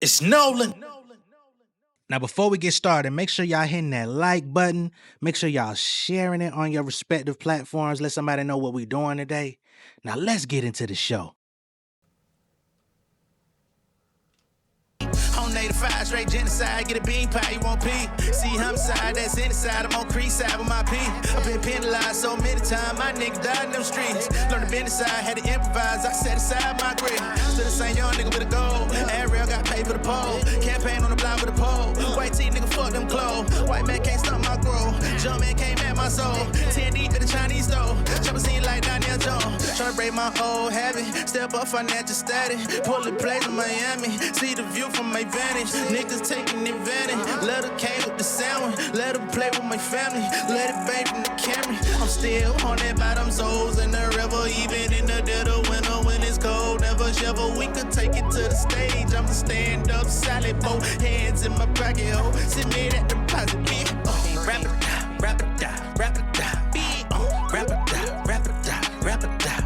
It's Nolan. Now, before we get started, make sure y'all hitting that like button. Make sure y'all sharing it on your respective platforms. Let somebody know what we're doing today. Now, let's get into the show. On 85 straight genocide, get a bean pie, you won't pee. See homicide, that's inside, I'm on crease side with my P. I've been penalized so many times, my nigga died in them streets. Learned to bend aside, had to improvise, I set aside my grit. Still the same young nigga with a goal. Ariel got paid for the pole. Campaign on the block with a pole. White tee nigga, fuck them clothes. White man can't stop my growth. Jump man came at my soul. 10 deep at the Chinese store. Chopper scene like Daniel Jones. Tryna break my old habit. Step up financial status. Pull it place in Miami. See the view from my vantage. Niggas taking advantage. Let her came with the sandwich. Let her play with my family. Let it bang from the camera. I'm still haunted by them souls in the river. Even in the dead of winter when it's cold. Never shiver. We could take it to the stage. I'm a stand up salad bowl. Hands in my pocket. Oh, sit me at the deposit. Rap it die, rap it die, rap it die. Rap it die, rap it die, rap it die.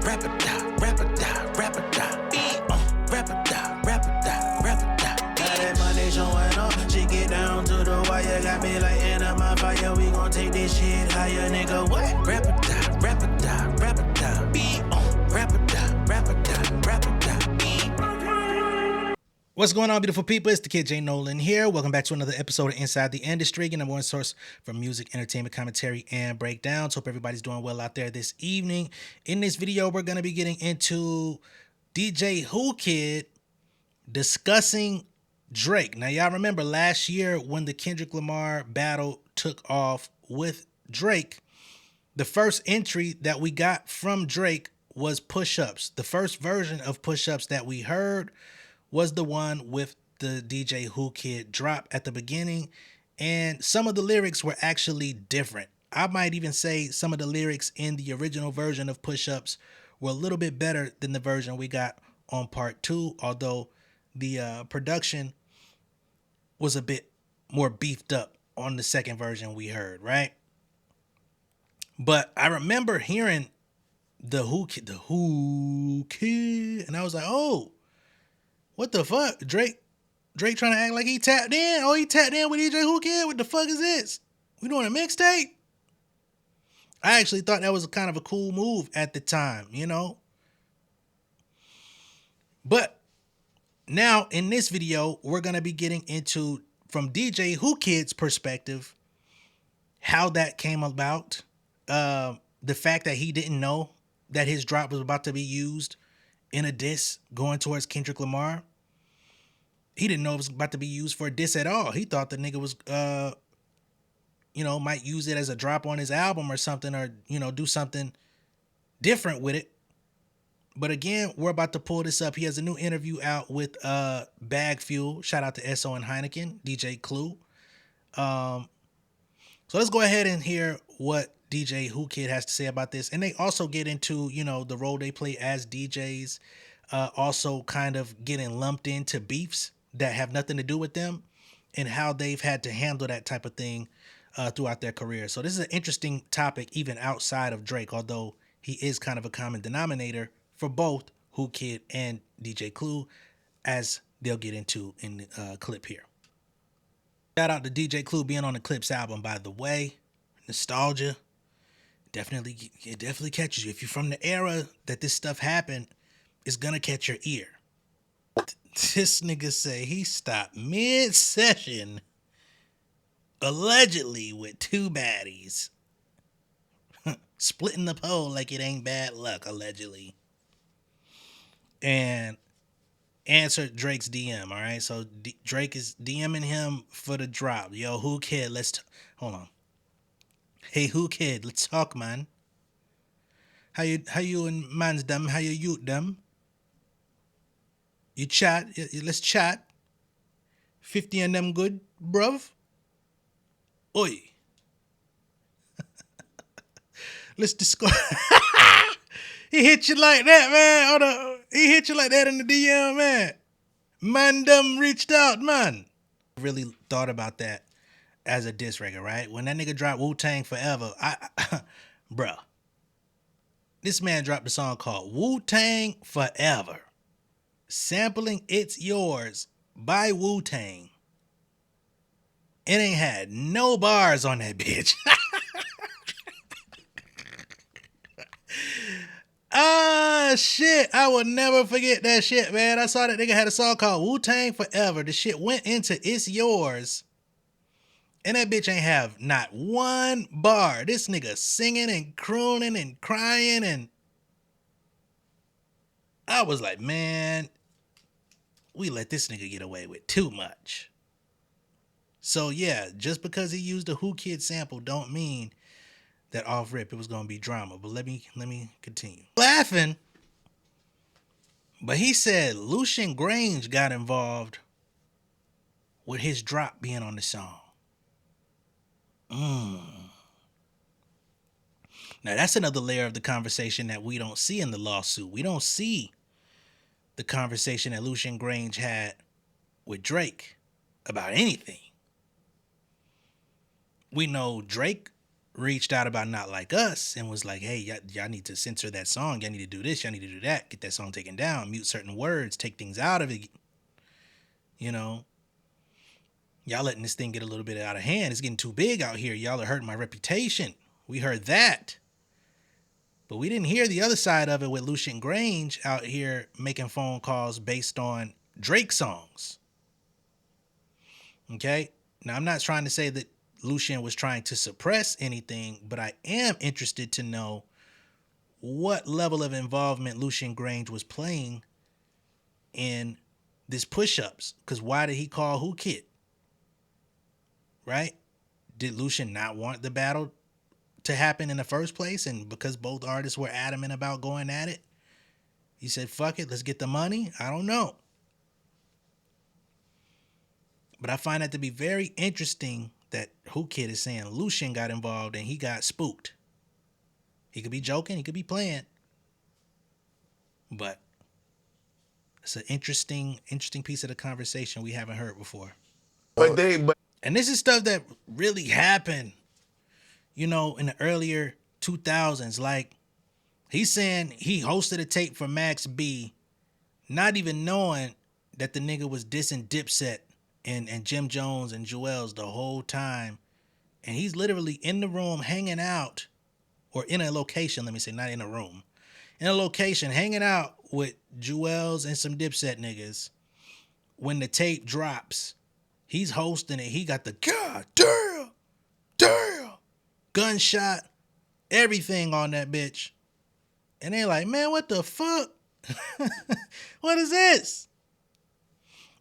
Rap it die, rap it die, rap it die. Rap it die, rap it die, rap it die. Got that money showing up. She get down to the wire. Got me like in my fire. We gon' take this shit higher, nigga. What? Rap it die, rap it die, rap it die. Rap it die, rap it die, rap it die. What's going on, beautiful people? It's the kid J Nolan here. Welcome back to another episode of Inside the Industry, your number one source for music, entertainment, commentary, and breakdowns. Hope everybody's doing well out there this evening. In this video, we're going to be getting into DJ Whoo Kid discussing Drake. Now, y'all remember last year when the Kendrick Lamar battle took off with Drake, the first entry that we got from Drake was Push-Ups. The first version of Push-Ups that we heard was the one with the DJ Whoo Kid drop at the beginning, and some of the lyrics were actually different. I might even say some of the lyrics in the original version of Push-Ups were a little bit better than the version we got on part 2, although the production was a bit more beefed up on the second version we heard, right? But I remember hearing the Whoo Kid, and I was like, oh, what the fuck? Drake trying to act like he tapped in. Oh, he tapped in with DJ Whoo Kid? What the fuck is this? We doing a mixtape? I actually thought that was kind of a cool move at the time, you know? But now in this video, we're going to be getting into, from DJ Whoo Kid's perspective, how that came about. The fact that he didn't know that his drop was about to be used in a diss going towards Kendrick Lamar. He didn't know it was about to be used for a diss at all. He thought the nigga was, might use it as a drop on his album or something, or, do something different with it. But again, we're about to pull this up. He has a new interview out with Bag Fuel. Shout out to Esso and Heineken, DJ Clue. So let's go ahead and hear what DJ Whoo Kid has to say about this. And they also get into, the role they play as DJs, also kind of getting lumped into beefs that have nothing to do with them and how they've had to handle that type of thing throughout their career. So this is an interesting topic even outside of Drake, although he is kind of a common denominator for both Whoo Kid and DJ Clue, as they'll get into in the clip here. Shout out to DJ Clue being on the Clips album, by the way. Nostalgia. It definitely catches you. If you're from the era that this stuff happened, it's gonna catch your ear. This nigga say he stopped mid-session, allegedly with two baddies, splitting the pole like it ain't bad luck, allegedly, and answered Drake's DM. All right, so Drake is DMing him for the drop. Yo, Whoo Kid, hold on. Hey, Whoo Kid, let's talk, man. How you and man's them? How you youth them? You chat. Let's chat. 50 and them good, bruv. Oi. Let's discuss. He hit you like that, man. Hold on. He hit you like that in the DM, man. Man, them reached out, man. Really thought about that as a diss record, right? When that nigga dropped Wu-Tang Forever, bruh. This man dropped a song called Wu-Tang Forever. sampling It's Yours by Wu-Tang. It ain't had no bars on that bitch. Ah, shit. I will never forget that shit, man. I saw that nigga had a song called Wu-Tang Forever. The shit went into It's Yours. And that bitch ain't have not one bar. This nigga singing and crooning and crying. And I was like, man, we let this nigga get away with too much. So yeah, just because he used a Whoo Kid sample don't mean that off rip it was gonna be drama. But let me continue. Laughing. But he said Lucian Grange got involved with his drop being on the song. Now that's another layer of the conversation that we don't see in the lawsuit. We don't see the conversation that Lucian Grange had with Drake about anything. We know Drake reached out about Not Like Us and was like, hey, y'all need to censor that song. Y'all need to do this. Y'all need to do that. Get that song taken down. Mute certain words. Take things out of it. You know, y'all letting this thing get a little bit out of hand. It's getting too big out here. Y'all are hurting my reputation. We heard that. But we didn't hear the other side of it with Lucian Grange out here making phone calls based on Drake songs. Okay? Now, I'm not trying to say that Lucian was trying to suppress anything, but I am interested to know what level of involvement Lucian Grange was playing in this push-ups. Because why did he call Whoo Kid? Right? Did Lucian not want the battle to happen in the first place? And because both artists were adamant about going at it, he said, fuck it, let's get the money? I don't know. But I find that to be very interesting that Whoo Kid is saying Lucian got involved and he got spooked. He could be joking, he could be playing. But it's an interesting piece of the conversation we haven't heard before. And this is stuff that really happened, you know, in the earlier 2000s. Like, he's saying he hosted a tape for Max B, not even knowing that the nigga was dissing Dipset and Jim Jones and Jewels the whole time. And he's literally in the room hanging out, or in a location, let me say, not in a room. In a location, hanging out with Jewels and some Dipset niggas. When the tape drops, he's hosting it. He got the God damn, gunshot, everything on that bitch. And they're like, man, what the fuck? What is this?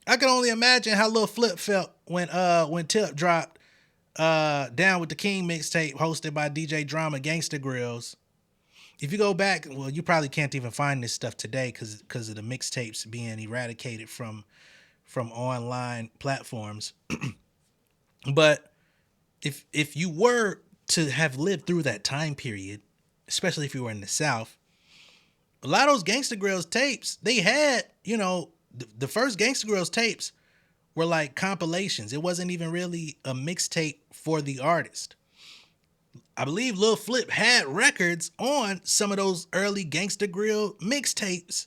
I can only imagine how Lil Flip felt when Tip dropped Down with the King mixtape hosted by DJ Drama, Gangsta Grrrls. If you go back, well, you probably can't even find this stuff today because of the mixtapes being eradicated from online platforms. But if you were to have lived through that time period, especially if you were in the South, a lot of those Gangsta Grrrls tapes, they had, you know, the first Gangsta Grrrls tapes were like compilations. It wasn't even really a mixtape for the artist. I believe Lil Flip had records on some of those early Gangsta Grill mixtapes.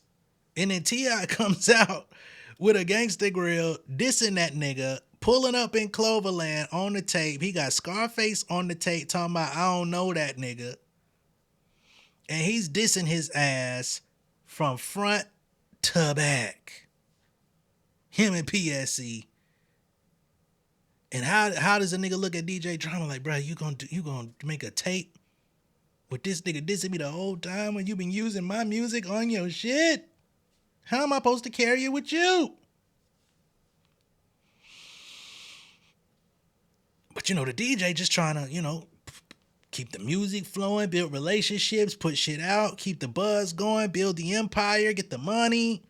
And then T.I. comes out with a Gangsta Grill dissing that nigga, pulling up in Cloverland on the tape. He got Scarface on the tape talking about, I don't know that nigga. And he's dissing his ass from front to back. Him and PSC. And how does a nigga look at DJ Drama like, bro, you gonna make a tape with this nigga dissing me the whole time when you been using my music on your shit? How am I supposed to carry it with you? But you know, the DJ just trying to, you know, keep the music flowing, build relationships, put shit out, keep the buzz going, build the empire, get the money.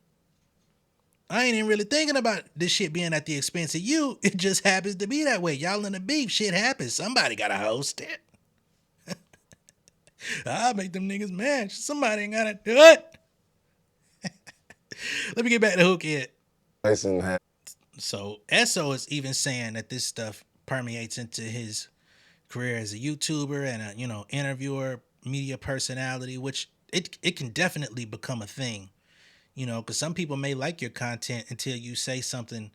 I ain't even really thinking about this shit being at the expense of you. It just happens to be that way. Y'all in the beef, shit happens. Somebody gotta host it. I'll make them niggas mad. Somebody ain't gotta do it. Let me get back to Whoo Kid. So Esso is even saying that this stuff permeates into his career as a YouTuber and a, you know, interviewer, media personality, which it can definitely become a thing. You know, because some people may like your content until you say something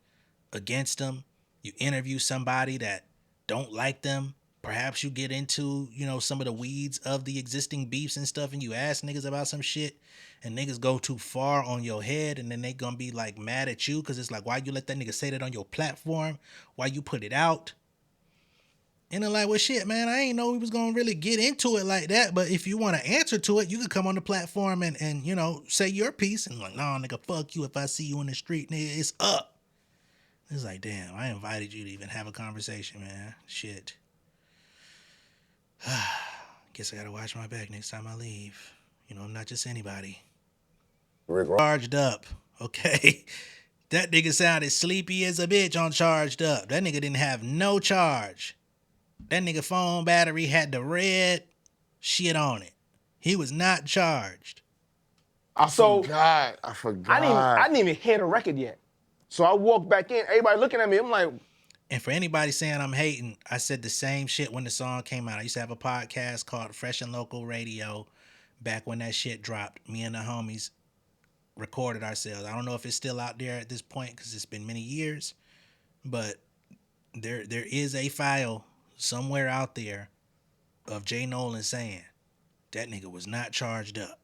against them. You interview somebody that don't like them. Perhaps you get into, you know, some of the weeds of the existing beefs and stuff, and you ask niggas about some shit, and niggas go too far on your head, and then they gonna be like mad at you because it's like, why you let that nigga say that on your platform? Why you put it out? And they're like, well, shit, man, I ain't know we was gonna really get into it like that. But if you want to answer to it, you could come on the platform and you know, say your piece. And like, no, nigga, fuck you. If I see you in the street, nigga, it's up. It's like, damn, I invited you to even have a conversation, man. Shit. Guess I gotta watch my back next time I leave. You know, I'm not just anybody. Charged up, okay? That nigga sounded sleepy as a bitch on Charged Up. That nigga didn't have no charge. That nigga phone battery had the red shit on it. He was not charged. I forgot. I didn't even hear the record yet. So I walked back in, everybody looking at me, I'm like, And for anybody saying I'm hating, I said the same shit when the song came out. I used to have a podcast called Fresh and Local Radio back when that shit dropped. Me and the homies recorded ourselves. I don't know if it's still out there at this point because it's been many years, but there is a file somewhere out there of J Nolan saying that nigga was not charged up.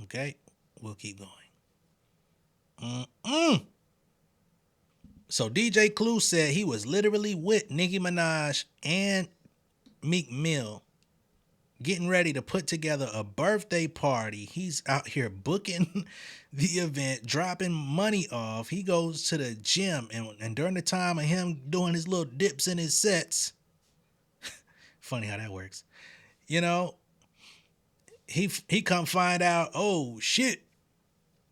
Okay? We'll keep going. So DJ Clue said he was literally with Nicki Minaj and Meek Mill getting ready to put together a birthday party. He's out here booking the event, dropping money off. He goes to the gym, and during the time of him doing his little dips in his sets, funny how that works, you know, he come find out, oh shit,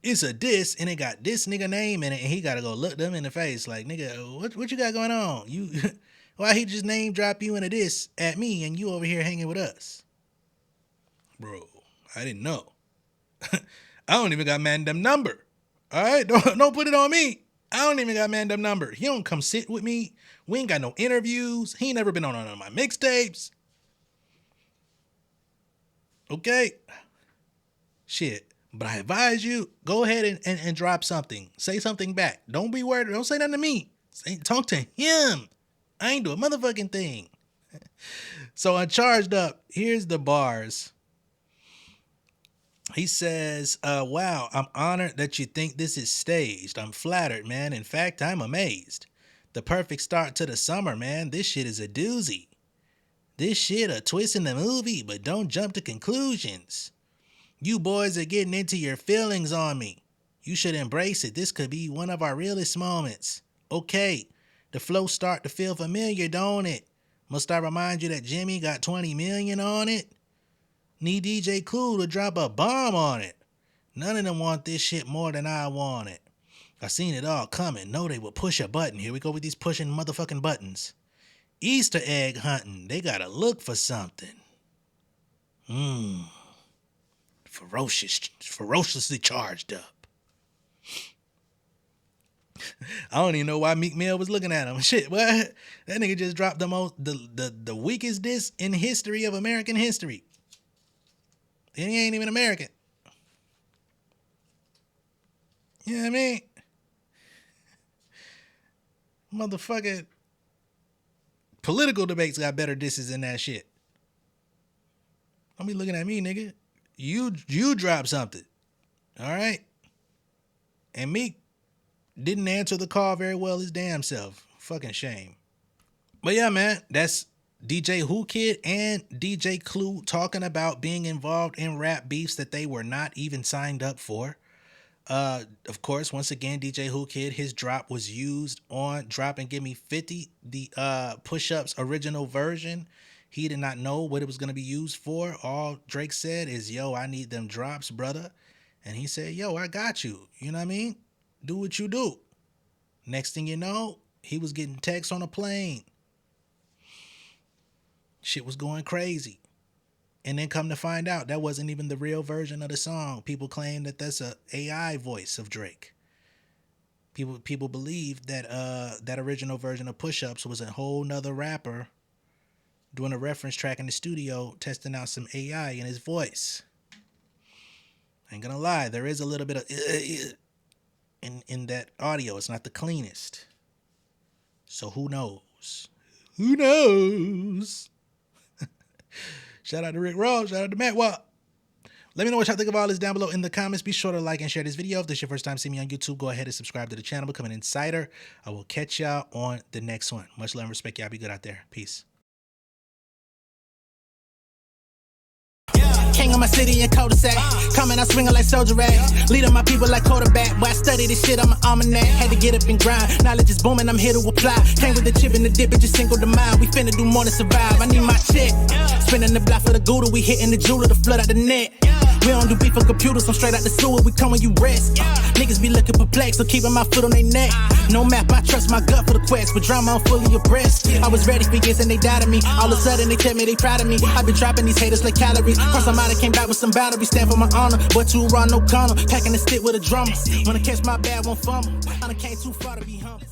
it's a diss, and it got this nigga name in it, and he gotta go look them in the face like, nigga, what you got going on? You why he just name drop you in a diss at me and you over here hanging with us? Bro, I didn't know. I don't even got Mandem number. All right, don't put it on me. I don't even got Mandem number. He don't come sit with me. We ain't got no interviews. He ain't never been on none of my mixtapes. Okay. Shit. But I advise you, go ahead and drop something. Say something back. Don't be worried. Don't say nothing to me. Talk to him. I ain't do a motherfucking thing. So on Charged Up, here's the bars. He says, wow, I'm honored that you think this is staged. I'm flattered, man. In fact, I'm amazed. The perfect start to the summer, man. This shit is a doozy. This shit a twist in the movie, but don't jump to conclusions. You boys are getting into your feelings on me. You should embrace it. This could be one of our realest moments. Okay, the flow start to feel familiar, don't it? Must I remind you that Jimmy got 20 million on it? Need DJ Clue to drop a bomb on it. None of them want this shit more than I want it. I seen it all coming. Know they will push a button. Here we go with these pushing motherfucking buttons. Easter egg hunting. They gotta look for something. Ferociously charged up. I don't even know why Meek Mill was looking at him. Shit, what? That nigga just dropped the weakest diss in history of American history. And he ain't even American. You know what I mean? Motherfucker. Political debates got better disses than that shit. Don't be looking at me, nigga. You drop something. All right? And Meek didn't answer the call very well his damn self. Fucking shame. But yeah, man, that's DJ Whoo Kid and DJ Clue talking about being involved in rap beefs that they were not even signed up for. Of course, once again, DJ Whoo Kid, his drop was used on Drop and Give Me 50, the Push-Ups original version. He did not know what it was going to be used for. All Drake said is, yo, I need them drops, brother. And he said, yo, I got you. You know what I mean? Do what you do. Next thing you know, he was getting texts on a plane. Shit was going crazy. And then come to find out, that wasn't even the real version of the song. People claim that that's a AI voice of Drake. People believe that that original version of Push-Ups was a whole nother rapper doing a reference track in the studio, testing out some AI in his voice. Ain't gonna lie, there is a little bit of in that audio. It's not the cleanest. So who knows? Who knows? Shout out to Rick Ross. Shout out to Matt Watt. Let me know what y'all think of all this down below in the comments. Be sure to like and share this video. If this is your first time seeing me on YouTube, go ahead and subscribe to the channel. Become an insider. I will catch y'all on the next one. Much love and respect. Y'all be good out there. Peace. King of my city and cul-de-sac. Coming out swinging like soldier rag. Leading my people like quarterback. Boy, I study this shit, I'm an almanac. Had to get up and grind. Knowledge is booming, I'm here to apply. Came with the chip and the dip, it just single the mind. We finna do more than survive. I need my check. Spinning the block for the gouda. We hitting the jeweler to flood out the net. We don't do beef on computers, I'm straight out the sewer. We come when you rest. Niggas be looking perplexed, so keeping my foot on their neck. No map, I trust my gut for the quest. With drama, I'm fully abreast. I was ready for years and they doubted me. All of a sudden they tell me they proud of me. I been dropping these haters like calories. Cross them out, I came back with some battery. Stand for my honor, but too raw, no corner. Packing the stick with a drummer. Wanna catch my bad, won't fumble. I done came too far to be humble.